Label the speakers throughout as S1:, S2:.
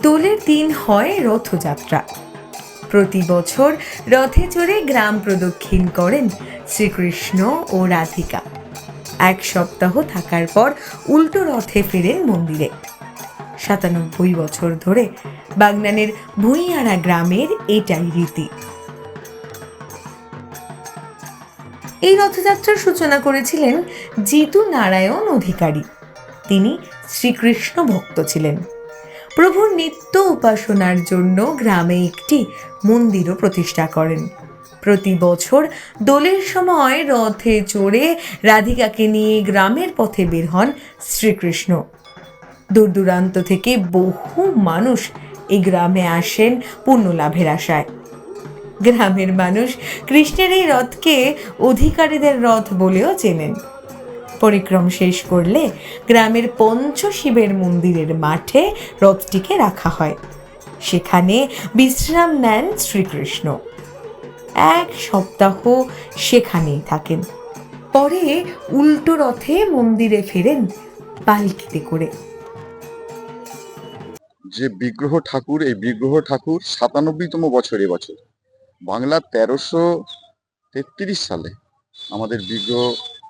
S1: দোলের দিন হয় রথযাত্রা। প্রতি বছর রথে চড়ে গ্রাম প্রদক্ষিণ করেন শ্রীকৃষ্ণ ও রাধিকা। এক সপ্তাহ থাকার পর উল্টো রথে ফেরেন মন্দিরে। ৯৭ বছর ধরে বাগনানের ভুঁইয়ারা গ্রামের এটাই রীতি। এই রথযাত্রার সূচনা করেছিলেন জিতু নারায়ণ অধিকারী। তিনি শ্রীকৃষ্ণ ভক্ত ছিলেন। প্রভুর নিত্য উপাসনার জন্য গ্রামে একটি মন্দিরও প্রতিষ্ঠা করেন। প্রতি বছর দোলের সময় রথে চড়ে রাধিকাকে নিয়ে গ্রামের পথে বের হন শ্রীকৃষ্ণ। দূর দূরান্ত থেকে বহু মানুষ এই গ্রামে আসেন পুণ্য লাভের আশায়। গ্রামের মানুষ কৃষ্ণের এই রথকে অধিকারীদের রথ বলেও চেনেন। পরিক্রম শেষ করলে গ্রামের পঞ্চশিবের মন্দিরের মাঠে রথটিকে রাখা হয়। সেখানে বিশ্রাম নেন শ্রীকৃষ্ণ। এক সপ্তাহ সেখানেই থাকেন। পরে উল্টো রথে মন্দিরে ফেরেন পালকিতে করে।
S2: যে বিগ্রহ ঠাকুর, এই বিগ্রহ ঠাকুর ৯৭তম বছর এবছর। বাংলা ১৩৩৩ সালে আমাদের বিগ্রহ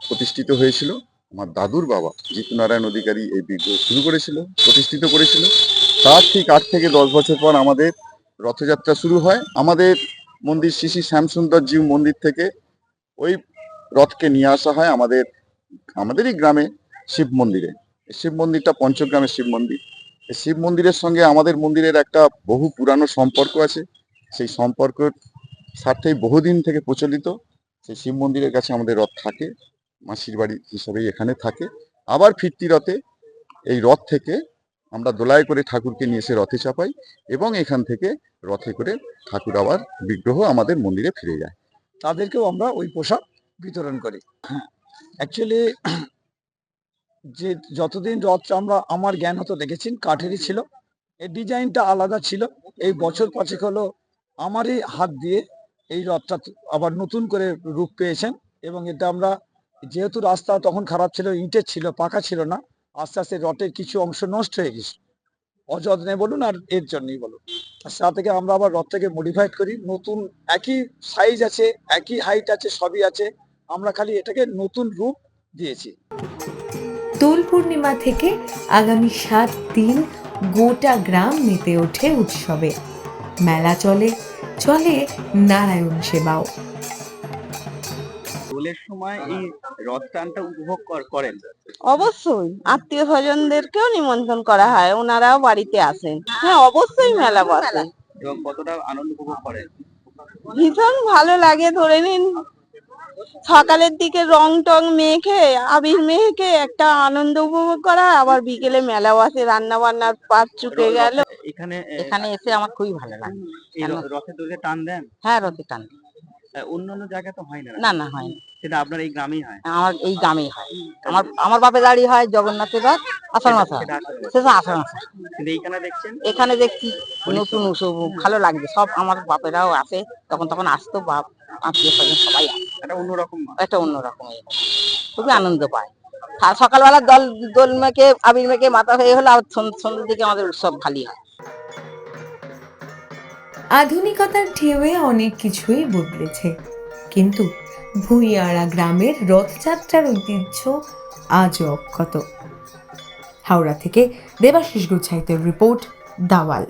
S2: প্রতিষ্ঠিত হয়েছিল। আমার দাদুর বাবা জিতু নারায়ণ অধিকারী এই বিগ্রহ শুরু করেছিল, প্রতিষ্ঠিত করেছিল। তার ঠিক ৮ থেকে ১০ বছর পর আমাদের রথযাত্রা শুরু হয়। আমাদের মন্দির শ্রী শ্রী শ্যামসুন্দর জিউ মন্দির থেকে ওই রথকে নিয়ে আসা হয় আমাদেরই গ্রামে শিব মন্দিরে। শিব মন্দিরটা পঞ্চগ্রামের শিব মন্দির। এই শিব মন্দিরের সঙ্গে আমাদের মন্দিরের একটা বহু পুরানো সম্পর্ক আছে। সেই সম্পর্কের স্বার্থেই বহুদিন থেকে প্রচলিত। সেই শিব মন্দিরের কাছে আমাদের রথ থাকে, মাসির বাড়ি হিসাবেই এখানে থাকে। আবার ফিরতি রথে এই রথ থেকে আমরা দোলায় করে ঠাকুরকে নিয়ে এসে রথে চাপাই এবং এখান থেকে রথে করে ঠাকুর আবার বিগ্রহ আমাদের মন্দিরে ফিরে যায়।
S3: তাদেরকেও আমরা ওই পোশাক বিতরণ করি। অ্যাকচুয়ালি যে যতদিন রথটা আমার জ্ঞান হতো দেখেছেন কাঠেরই ছিল। এর ডিজাইনটা আলাদা ছিল। এই বছর ৫ হলো আমারই হাত দিয়ে এই রথটা আবার নতুন করে রূপ পেয়েছেন এবং এটা আমরা যেহেতু রাস্তা তখন খারাপ ছিল, ইটের ছিল, পাকা ছিল না, আস্তে আস্তে রথের কিছু অংশ নষ্ট হয়ে গেছে, অযত্নে বলুন আর এর জন্যই বলুন। তা থেকে আমরা আবার রথটাকে মডিফাইড করি। নতুন একই সাইজ আছে, একই হাইট আছে, সবই আছে, আমরা খালি এটাকে নতুন রূপ দিয়েছি।
S1: দোল পূর্ণিমা থেকে আগামী ৭ দিন গোটা গ্রাম মেতে ওঠে উৎসবে। মেলা চলে নারায়ণ সেবাও।
S4: দোলের সময় এই রথ টানটা উপভোগ করেন?
S5: অবশ্যই, আত্মীয় স্বজনদেরকেও নিমন্ত্রণ করা হয়, ওনারাও বাড়িতে আসেন। হ্যাঁ, অবশ্যই মেলা বসে।
S4: এবং কতটা আনন্দ উপভোগ করেন?
S5: ভীষণ ভালো লাগে। ধরে নিন সকালের দিকে রং টং মেখে, আবির মেখে একটা আনন্দ উপভোগ করা, আবার বিকেলে মেলা বসে, রান্না বান্নার পাট চুকে গেল। এখানে এসে আমার খুবই ভালো লাগে।
S4: রথে দোলে টান দেন?
S5: হ্যাঁ, রথে টান।
S4: অন্যান্য জায়গায় তো হয় না?
S5: না হয় না।
S4: সেটা আপনার এই গ্রামেই হয়?
S5: আমার এই গ্রামেই হয়। আমার বাপের বাড়ি হয় জগন্নাথের রথ আষাঢ় মাসে, সেটা আষাঢ় মাসে।
S4: কিন্তু এইখানে দেখছেন?
S5: এখানে দেখছি নতুন উৎসব, ভালো লাগছে। সব আমার বাপেরাও আসে, তখন আসতো, বাপ আত্মীয় স্বজন সবাই আসে। একটা অন্যরকম খুবই আনন্দ পায়। আর সকালবেলা দোল মেখে, আবির মেখে মাথা হয়ে হলো, আর সন্ধ্যের দিকে আমাদের উৎসব ভালোই হয়।
S1: আধুনিকতার ঢেউয়ে অনেক কিছুই বদলেছে, কিন্তু ভুঁইয়ারা গ্রামের রথযাত্রার ঐতিহ্য আজও অক্ষত। হাওড়া থেকে দেবাশিস গুচ্ছাইতের রিপোর্ট, দাওয়াল।